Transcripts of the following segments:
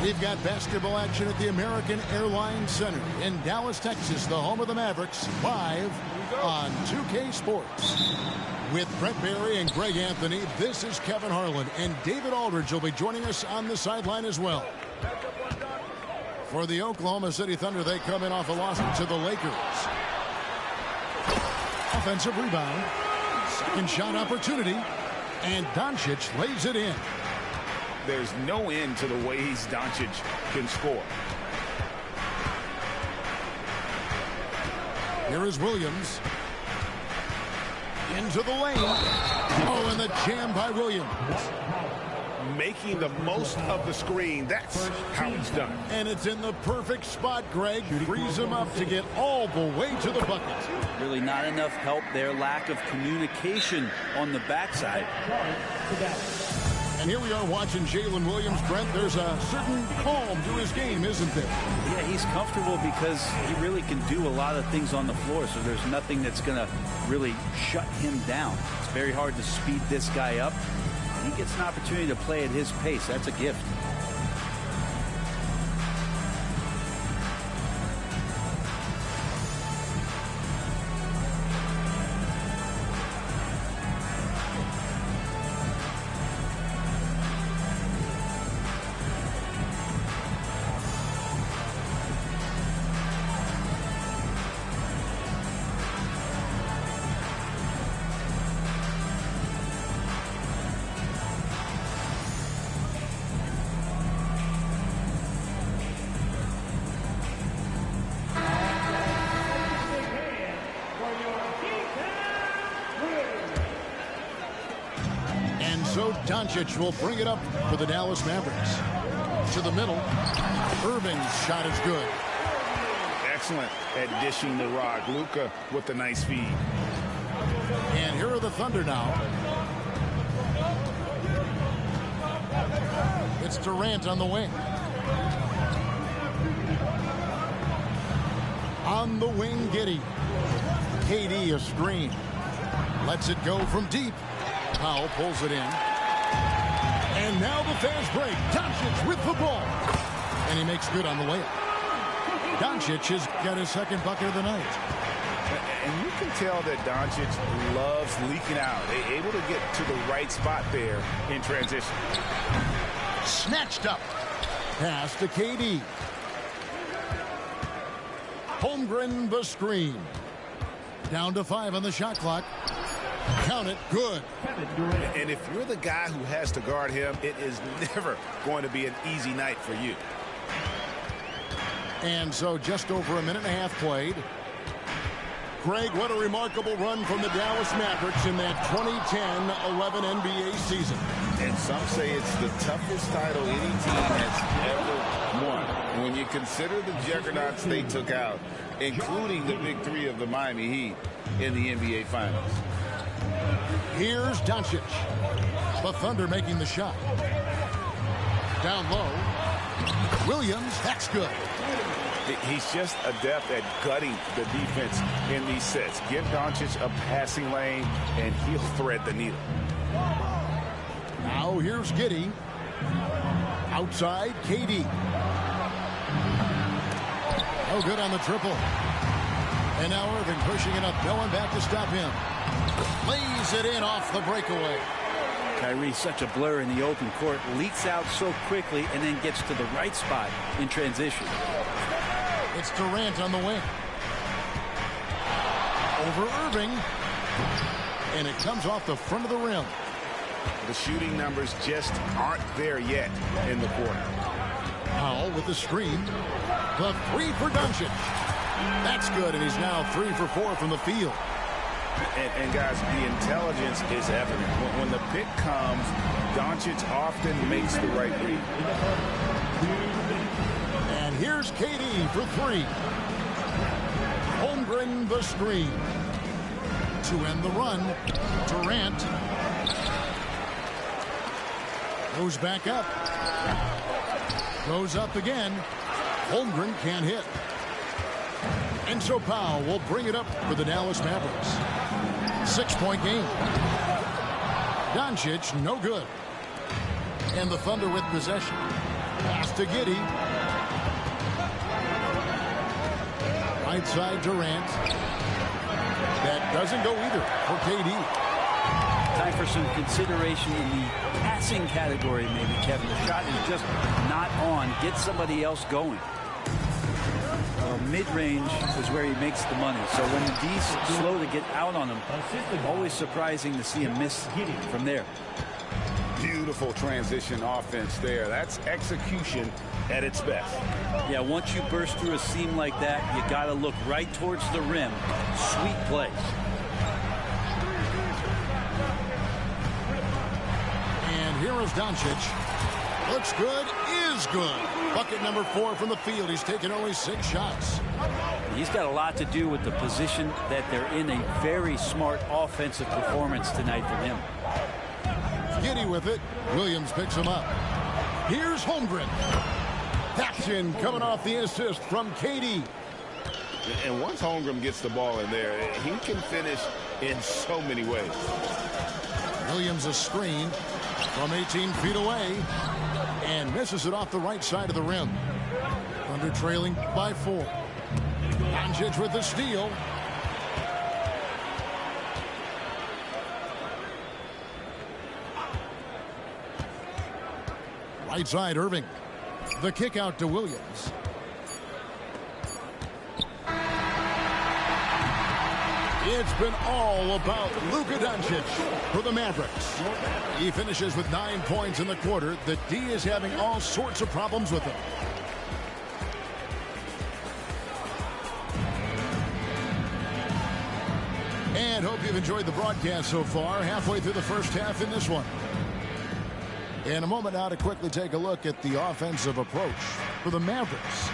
We've got basketball action at the American Airlines Center in Dallas, Texas, the home of the Mavericks, live on 2K Sports. With Brent Barry and Greg Anthony, this is Kevin Harlan, and David Aldridge will be joining us on the sideline as well. For the Oklahoma City Thunder, they come in off a loss to the Lakers. Offensive rebound. Second shot opportunity. And Doncic lays it in. There's no end to the ways Doncic can score. Here is Williams. Into the lane. Oh, and the jam by Williams. Making the most of the screen. That's how it's done. And it's in the perfect spot, Greg. Frees him up to get all the way to the bucket. Really not enough help there. Lack of communication on the backside. And here we are watching Jalen Williams. Brent, there's a certain calm to his game, isn't there? Yeah, he's comfortable because he really can do a lot of things on the floor, so there's nothing that's going to really shut him down. It's very hard to speed this guy up. He gets an opportunity to play at his pace. That's a gift. Doncic will bring it up for the Dallas Mavericks. To the middle. Irving's shot is good. Excellent at dishing the rock. Luka with a nice feed. And here are the Thunder now. It's Durant on the wing. On the wing, Giddey. KD a screen. Lets it go from deep. Powell pulls it in. And now the fast break. Doncic with the ball. And he makes good on the layup. Doncic has got his second bucket of the night. And you can tell that Doncic loves leaking out. They're able to get to the right spot there in transition. Snatched up. Pass to KD. Holmgren the screen. Down to 5 on the shot clock. Count it. Good. And if you're the guy who has to guard him, it is never going to be an easy night for you. And so just over a minute and a half played. Greg, what a remarkable run from the Dallas Mavericks in that 2010-11 NBA season. And some say it's the toughest title any team has ever won. When you consider the juggernauts they took out, including the big three of the Miami Heat in the NBA Finals. Here's Doncic. The Thunder making the shot. Down low. Williams, that's good. He's just adept at gutting the defense in these sets. Give Doncic a passing lane, and he'll thread the needle. Now here's Giddey. Outside, KD. Oh, good on the triple. And now Irving pushing it up. No one back to stop him. Lays it in off the breakaway. Kyrie, such a blur in the open court, leaks out so quickly and then gets to the right spot in transition. It's Durant on the wing. Over Irving. And it comes off the front of the rim. The shooting numbers just aren't there yet in the quarter. Powell with the screen. The three for Doncic. That's good, and he's now 3 for 4 from the field. And guys, the intelligence is evident. When the pick comes, Doncic often makes the right read. And here's KD for 3. Holmgren the screen. To end the run, Durant goes back up. Goes up again. Holmgren can't hit. And so Powell will bring it up for the Dallas Mavericks. 6-point game. Doncic, no good. And the Thunder with possession. Pass to Giddey. Right side Durant. That doesn't go either for KD. Time for some consideration in the passing category, maybe, Kevin. The shot is just not on. Get somebody else going. Mid-range is where he makes the money. So when the D's slow to get out on him, always surprising to see him miss from there. Beautiful transition offense there. That's execution at its best. Yeah, once you burst through a seam like that, you got to look right towards the rim. Sweet play. And here is Doncic. Looks good, is good. Bucket number 4 from the field. He's taken only 6 shots. He's got a lot to do with the position that they're in. A very smart offensive performance tonight from him. Giddey with it. Williams picks him up. Here's Holmgren. That's in, coming off the assist from KD. And once Holmgren gets the ball in there, he can finish in so many ways. Williams a screen from 18 feet away. And misses it off the right side of the rim. Thunder trailing by 4. Doncic with the steal. Right side Irving. The kick out to Williams. It's been all about Luka Doncic for the Mavericks. He finishes with 9 points in the quarter. The D is having all sorts of problems with him. And hope you've enjoyed the broadcast so far. Halfway through the first half in this one. In a moment now to quickly take a look at the offensive approach for the Mavericks.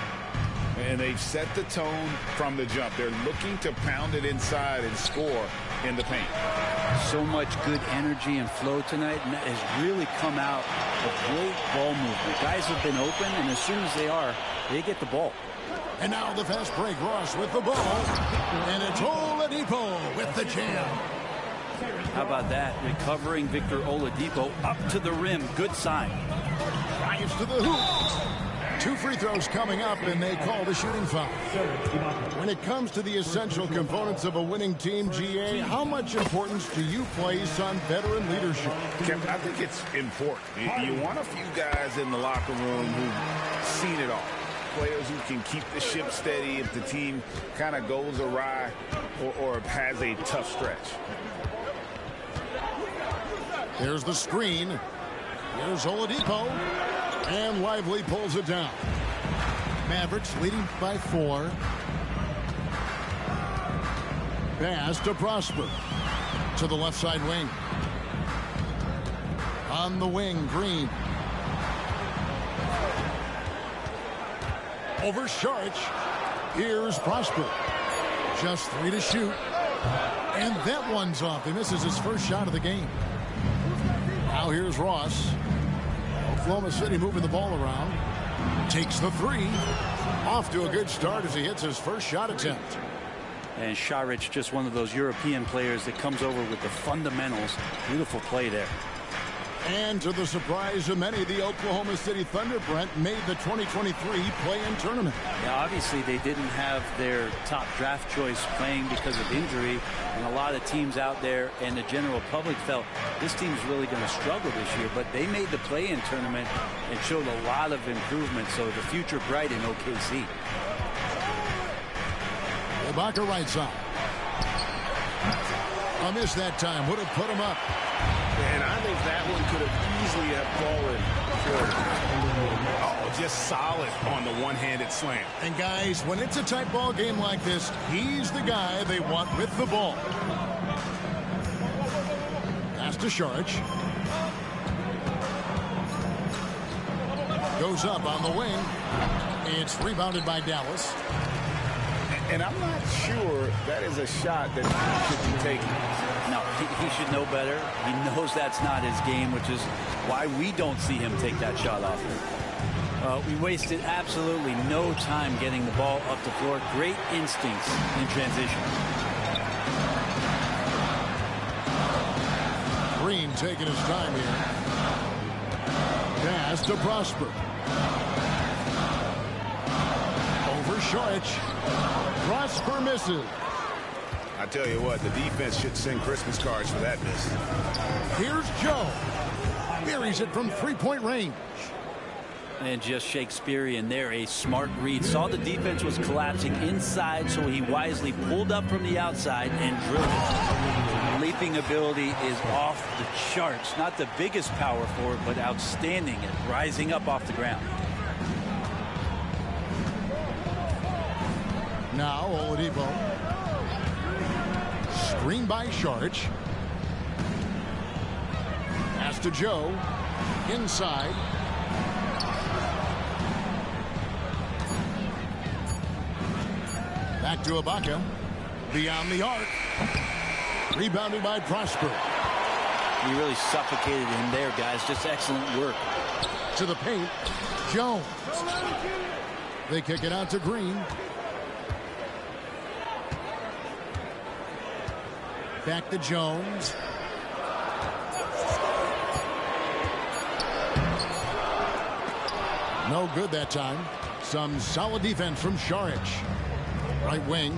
And they've set the tone from the jump. They're looking to pound it inside and score in the paint. So much good energy and flow tonight, and that has really come out of great ball movement. Guys have been open, and as soon as they get the ball. And now the fast break. Ross with the ball. And it's Oladipo with the jam. How about that? Recovering Victor Oladipo up to the rim. Good sign. Drives to the hoop. 2 free throws coming up, and they call the shooting foul. When it comes to the essential components of a winning team, GA, how much importance do you place on veteran leadership? Kevin, I think it's important. You want a few guys in the locker room who've seen it all. Players who can keep the ship steady if the team kind of goes awry or has a tough stretch. There's the screen. Here's Oladipo. And Lively pulls it down. Mavericks leading by 4. Pass to Prosper. To the left side wing. On the wing, Green. Over Saric. Here's Prosper. Just 3 to shoot. And that one's off. He misses his first shot of the game. Now here's Ross. Oklahoma City moving the ball around. Takes the 3. Off to a good start as he hits his first shot attempt. And Saric, just one of those European players that comes over with the fundamentals. Beautiful play there. And to the surprise of many, the Oklahoma City Thunder, Brent, made the 2023 play-in tournament. Yeah, obviously they didn't have their top draft choice playing because of injury, and a lot of teams out there and the general public felt this team's really going to struggle this year, but they made the play-in tournament and showed a lot of improvement, so the future bright in OKC. Ibaka right side. A miss that time would have put him up. And I think that one could have easily have fallen short. Oh, just solid on the one-handed slam. And guys, when it's a tight ball game like this, he's the guy they want with the ball. Pass to Saric. Goes up on the wing. It's rebounded by Dallas. And I'm not sure that is a shot that should be taken. No, he should know better. He knows that's not his game, which is why we don't see him take that shot off. We wasted absolutely no time getting the ball up the floor. Great instincts in transition. Green taking his time here. Pass to Prosper. Over Saric. Prosper misses. I tell you what, the defense should send Christmas cards for that miss. Here's Joe. Buries it from 3-point range. And just Shakespearean there, a smart read. Saw the defense was collapsing inside, so he wisely pulled up from the outside and drilled it. Leaping ability is off the charts. Not the biggest power forward, but outstanding at rising up off the ground. Now Oladipo. Screen by Saric. Pass to Joe. Inside. Back to Ibaka. Beyond the arc. Rebounded by Prosper. He really suffocated him there, guys. Just excellent work. To the paint. Jones. They kick it out to Green. Back to Jones. No good that time. Some solid defense from Saric. Right wing.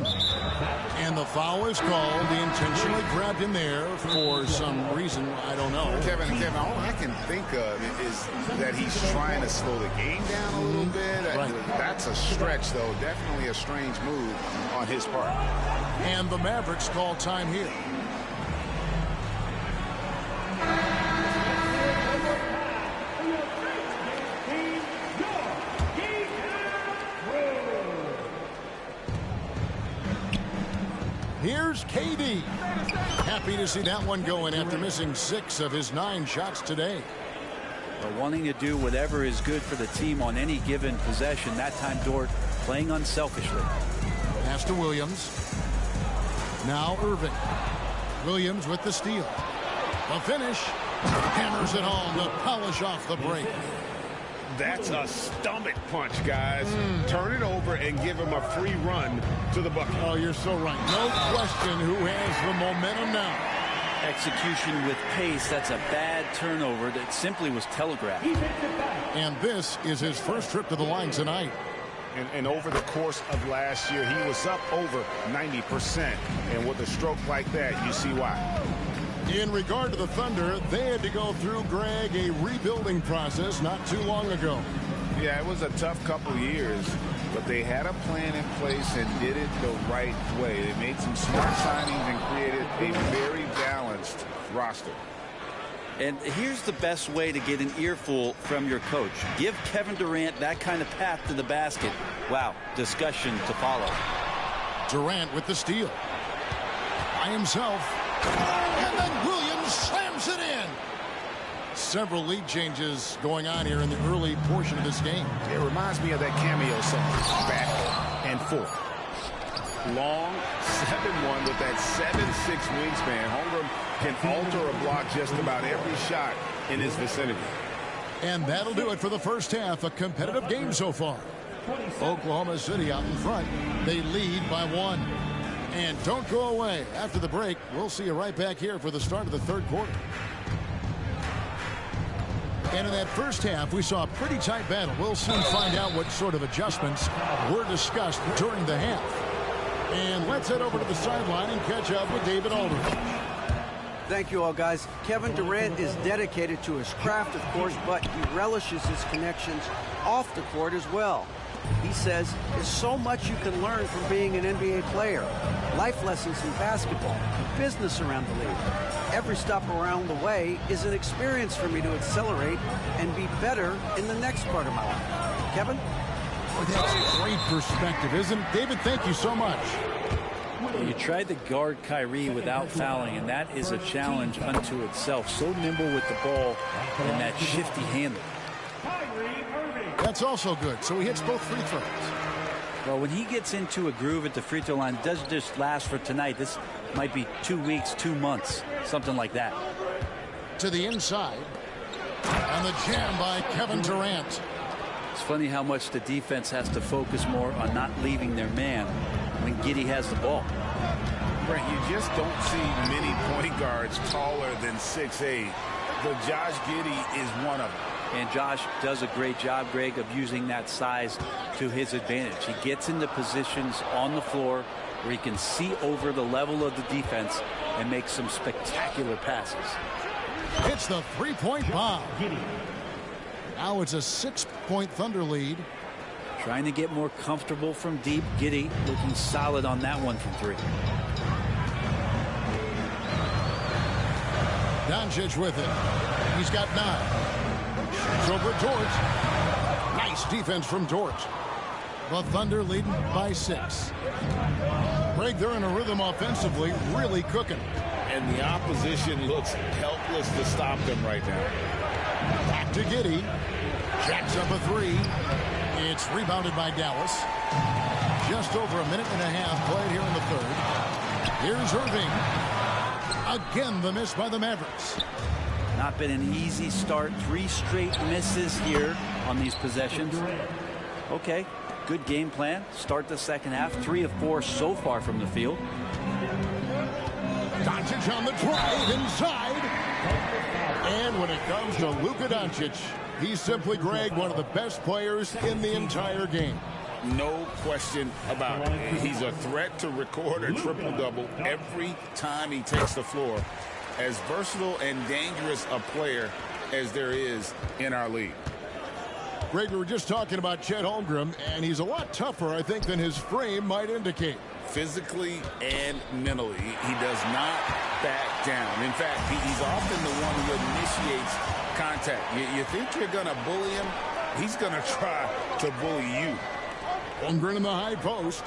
And the foul is called. He intentionally grabbed him there for some reason. I don't know. Kevin, all I can think of is that he's trying to slow the game down a little bit. Right. That's a stretch, though. Definitely a strange move on his part. And the Mavericks call time here. Here's KD. Happy to see that one going after missing 6 of his 9 shots today. But wanting to do whatever is good for the team on any given possession. That time Dort playing unselfishly. Pass to Williams. Now Irving. Williams with the steal. The finish. Hammers it home to polish off the break. That's a stomach punch, guys. Turn it over and give him a free run to the bucket. Oh, you're so right. No question who has the momentum now. Execution with pace. That's a bad turnover that simply was telegraphed. And this is his first trip to the line tonight. And over the course of last year, he was up over 90%. And with a stroke like that, you see why. In regard to the Thunder, they had to go through, Greg, a rebuilding process not too long ago. Yeah, it was a tough couple years, but they had a plan in place and did it the right way. They made some smart signings and created a very balanced roster. And here's the best way to get an earful from your coach. Give Kevin Durant that kind of path to the basket. Wow, discussion to follow. Durant with the steal. By himself. And then Williams slams it in. Several lead changes going on here in the early portion of this game. It reminds me of that cameo song, back and forth. Long 7-1 with that 7'6" wingspan. Holmgren can alter a block just about every shot in his vicinity. And that'll do it for the first half. A competitive game so far. Oklahoma City out in front. They lead by 1. And don't go away. After the break, we'll see you right back here for the start of the third quarter. And in that first half, we saw a pretty tight battle. We'll soon find out what sort of adjustments were discussed during the half. And let's head over to the sideline and catch up with David Aldridge. Thank you all, guys. Kevin Durant is dedicated to his craft, of course, but he relishes his connections off the court as well. He says there's so much you can learn from being an NBA player. Life lessons in basketball, business around the league. Every stop around the way is an experience for me to accelerate and be better in the next part of my life. Kevin? Well, that's great perspective, isn't it? David, thank you so much. You tried to guard Kyrie without fouling, and that is a challenge unto itself. So nimble with the ball and that shifty handle. That's also good. So he hits both free throws. Well, when he gets into a groove at the free throw line, it doesn't just last for tonight. This might be 2 weeks, 2 months, something like that. To the inside. And the jam by Kevin Durant. It's funny how much the defense has to focus more on not leaving their man when Giddey has the ball. Brent, you just don't see many point guards taller than 6'8". But Josh Giddey is one of them. And Josh does a great job, Greg, of using that size to his advantage. He gets into positions on the floor where he can see over the level of the defense and make some spectacular passes. It's the three-point bomb. Now it's a 6-point Thunder lead. Trying to get more comfortable from deep. Giddey looking solid on that one from 3. Doncic with it. He's got 9. It's over Dort. Nice defense from Dort. The Thunder leading by 6. Greg, they're in a rhythm offensively, really cooking. And the opposition looks helpless to stop them right now. Back to Giddey. Jacks up a 3. It's rebounded by Dallas. Just over a minute and a half played here in the third. Here's Irving. Again, the miss by the Mavericks. Not been an easy start. 3 straight misses here on these possessions. Okay, good game plan. Start the second half. 3 of 4 so far from the field. Doncic on the drive inside. And when it comes to Luka Doncic, he's simply, Greg, one of the best players in the entire game. No question about it. He's a threat to record a triple-double every time he takes the floor. As versatile and dangerous a player as there is in our league. Greg, we were just talking about Chet Holmgren, and he's a lot tougher, I think, than his frame might indicate. Physically and mentally, he does not back down. In fact, he's often the one who initiates contact. You think you're going to bully him? He's going to try to bully you. Holmgren in the high post.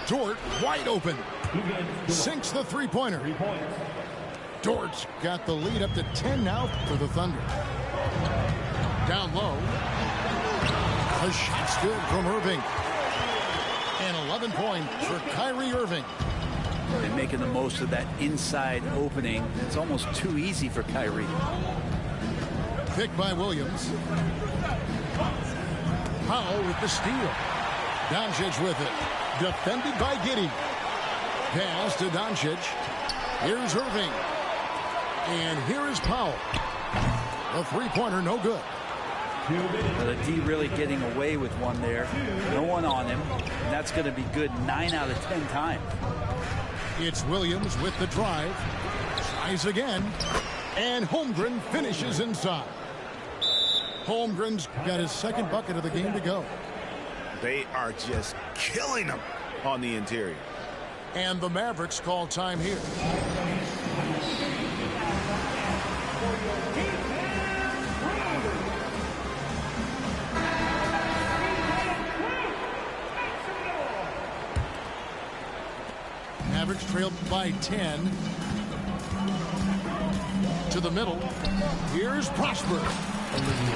Dort wide open. Sinks the three-pointer. Dort's got the lead up to 10 now for the Thunder. Down low. The shot's good from Irving. And 11 points for Kyrie Irving. They're making the most of that inside opening. It's almost too easy for Kyrie. Picked by Williams. Powell with the steal. Doncic with it. Defended by Giddey. Pass to Doncic. Here's Irving. And here is Powell. A three-pointer, no good. The D really getting away with one there. No one on him. And that's going to be good 9 out of 10 times. It's Williams with the drive. Tries again. And Holmgren finishes inside. Holmgren's got his second bucket of the game to go. They are just killing them on the interior. And the Mavericks call time here. Mavericks trailed by 10. To the middle. Here's Prosper.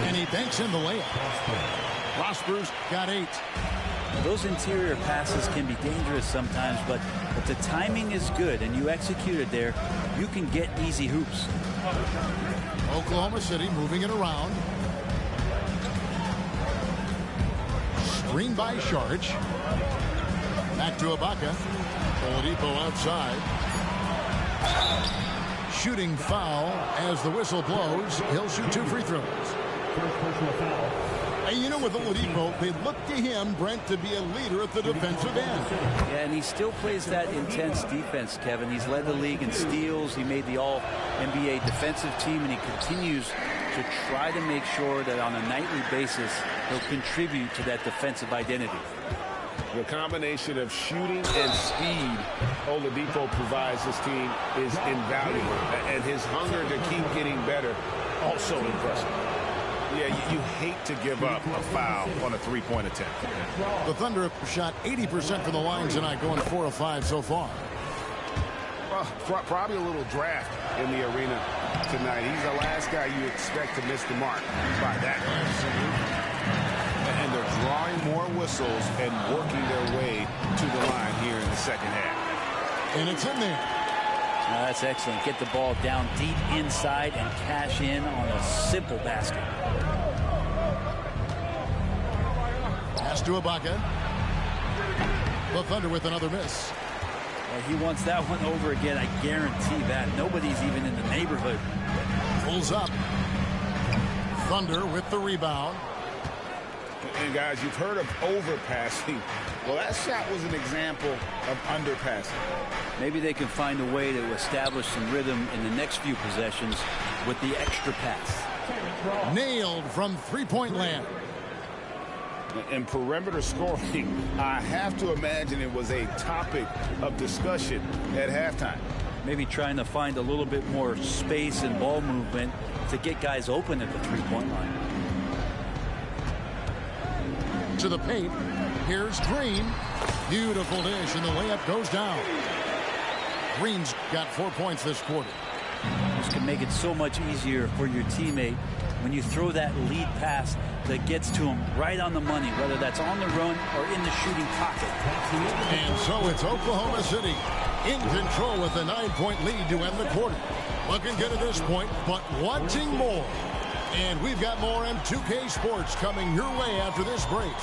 And he banks in the layup. Prosper's got 8. Those interior passes can be dangerous sometimes, but if the timing is good and you execute it there, you can get easy hoops. Oklahoma City moving it around. Screen by Saric. Back to Ibaka. Oladipo outside. Shooting foul as the whistle blows. He'll shoot 2 free throws. First personal foul. And you know, with Oladipo, they look to him, Brent, to be a leader at the defensive end. Yeah, and he still plays that intense defense, Kevin. He's led the league in steals. He made the All-NBA defensive team, and he continues to try to make sure that on a nightly basis, he'll contribute to that defensive identity. The combination of shooting and speed Oladipo provides this team is invaluable. And his hunger to keep getting better, also impressive. Yeah, you hate to give up a foul on a three-point attempt. The Thunder have shot 80% from the line tonight, going 4 of 5 so far. Well, probably a little draft in the arena tonight. He's the last guy you expect to miss the mark by that. And they're drawing more whistles and working their way to the line here in the second half. And it's in there. Now that's excellent. Get the ball down deep inside and cash in on a simple basket. Pass to Ibaka. The Thunder with another miss. Well, he wants that one over again. I guarantee that. Nobody's even in the neighborhood. Pulls up. Thunder with the rebound. And guys, you've heard of overpassing. Well, that shot was an example of underpassing. Maybe they can find a way to establish some rhythm in the next few possessions with the extra pass. Nailed from three-point land. And perimeter scoring, I have to imagine it was a topic of discussion at halftime. Maybe trying to find a little bit more space and ball movement to get guys open at the three-point line. To the paint. Here's Green. Beautiful dish, and the layup goes down. Green's got 4 points this quarter. This can make it so much easier for your teammate when you throw that lead pass that gets to him right on the money, whether that's on the run or in the shooting pocket. And so it's Oklahoma City in control with a 9-point lead to end the quarter. Looking good at this point, but wanting more. And we've got more M2K Sports coming your way after this break.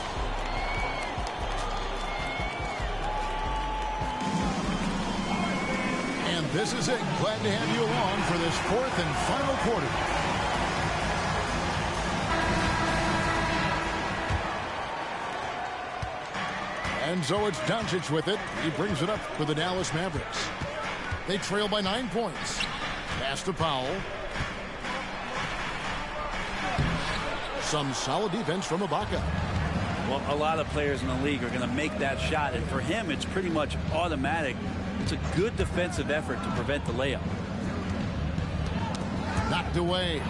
And this is it. Glad to have you along for this 4th and final quarter. And so it's Doncic with it. He brings it up for the Dallas Mavericks. They trail by 9 points. Pass to Powell. Some solid defense from Ibaka. Well, a lot of players in the league are going to make that shot, and for him, it's pretty much automatic. It's a good defensive effort to prevent the layup. Knocked away.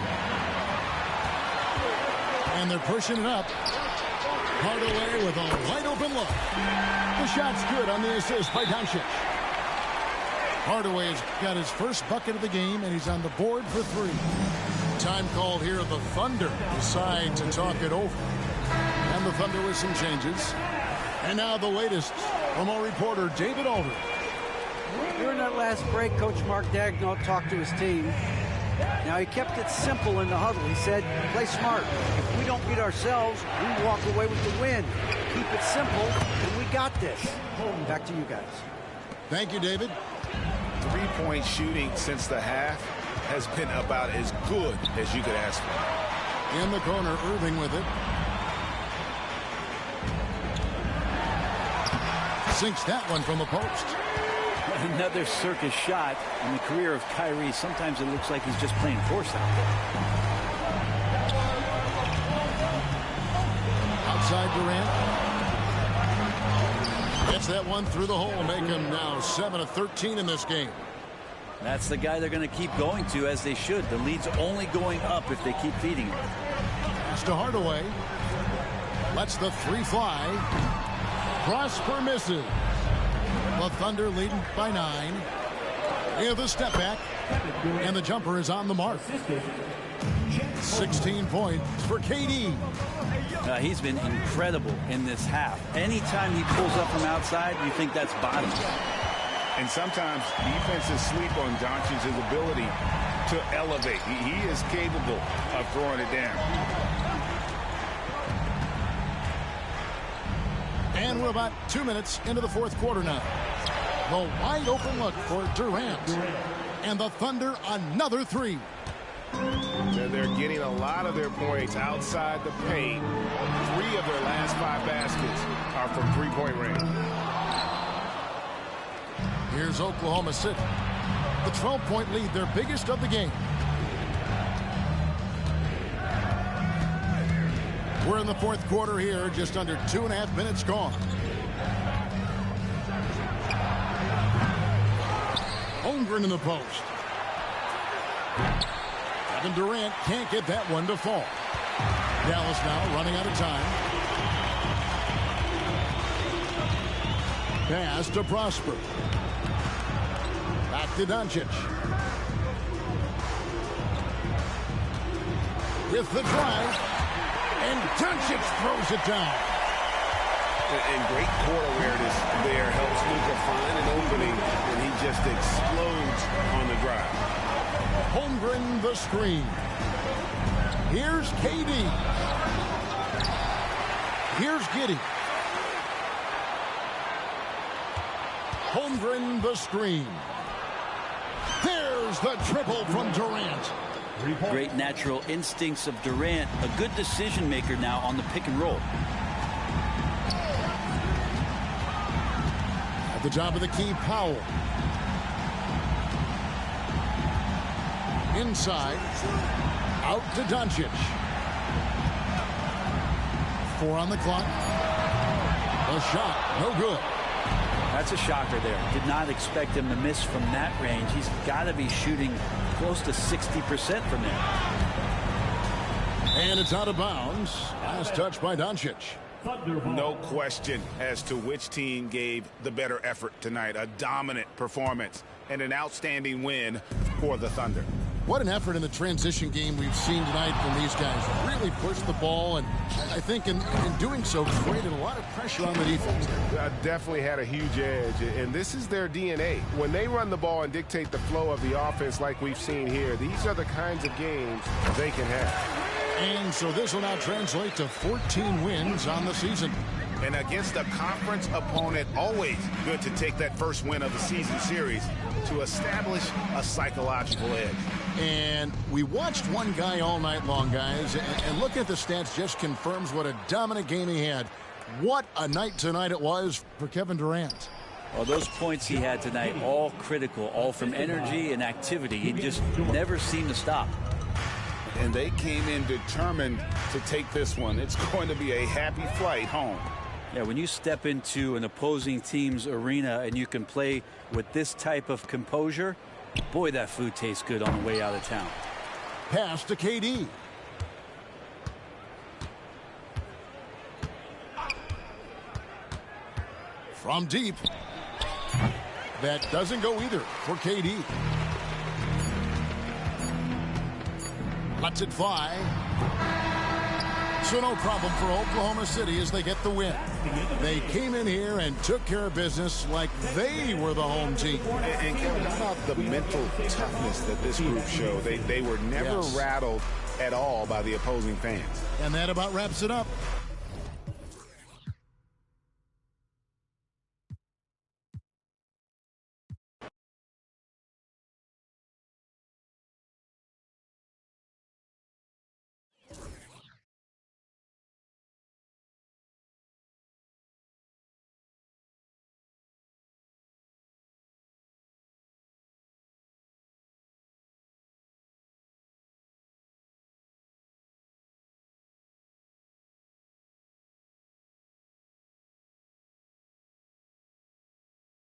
And they're pushing it up. Hardaway with a wide open look. The shot's good on the assist by Doncic. Hardaway's got his first bucket of the game, and he's on the board for 3. Time called here. The Thunder decide to talk it over. And the Thunder with some changes. And now the latest from our reporter, David Aldridge. During that last break, Coach Mark Daigneault talked to his team. Now, he kept it simple in the huddle. He said, play smart. If we don't beat ourselves, we walk away with the win. Keep it simple, and we got this. Back to you guys. Thank you, David. Three-point shooting since the half has been about as good as you could ask for. In the corner, Irving with it. Sinks that one from the post. Another circus shot in the career of Kyrie. Sometimes it looks like he's just playing force out there. Outside Durant. Gets that one through the hole. Make him now 7 of 13 in this game. That's the guy they're going to keep going to, as they should. The lead's only going up if they keep feeding him. Pass to Hardaway. Lets the three fly. Prosper misses. The Thunder leading by 9. With a step back. And the jumper is on the mark. 16 points for KD. He's been incredible in this half. Anytime he pulls up from outside, you think that's bottom. And sometimes defenses sleep on Doncic's ability to elevate. He is capable of throwing it down. And we're about 2 minutes into the fourth quarter now. The wide open look for Durant. And the Thunder another three. They're getting a lot of their points outside the paint. 3 of their last 5 baskets are from three-point range. Here's Oklahoma City. The 12-point lead, their biggest of the game. We're in the fourth quarter here, just under 2.5 minutes gone. Holmgren in the post. Kevin Durant can't get that one to fall. Dallas now running out of time. Pass to Prosper. Back to Doncic. With the drive. And Doncic throws it down. And great court awareness there helps Luka find an opening, and he just explodes on the drive. Holmgren the screen. Here's KD. Here's Giddey. Holmgren the screen. There's the triple from Durant. Great natural instincts of Durant. A good decision maker now on the pick and roll. At the top of the key, Powell. Inside. Out to Doncic. 4 on the clock. A shot. No good. That's a shocker there. Did not expect him to miss from that range. He's got to be shooting close to 60% from there. And it's out of bounds. Last touch by Doncic. No question as to which team gave the better effort tonight. A dominant performance and an outstanding win for the Thunder. What an effort in the transition game we've seen tonight from these guys. Really pushed the ball, and I think in doing so created a lot of pressure on the defense. Definitely had a huge edge, and this is their DNA. When they run the ball and dictate the flow of the offense like we've seen here, these are the kinds of games they can have. And so this will now translate to 14 wins on the season. And against a conference opponent, always good to take that first win of the season series to establish a psychological edge. And we watched one guy all night long, guys, and look at the stats, just confirms what a dominant game he had. What a night tonight it was for Kevin Durant. Well, those points he had tonight, all critical, all from energy and activity. He just never seemed to stop. And they came in determined to take this one. It's going to be a happy flight home. Yeah, when you step into an opposing team's arena and you can play with this type of composure, boy, that food tastes good on the way out of town. Pass to KD. From deep. That doesn't go either for KD. Lets it fly. So no problem for Oklahoma City as they get the win. They came in here and took care of business like they were the home team. And Kevin, how about the mental toughness that this group showed? They were never rattled at all by the opposing fans. And that about wraps it up.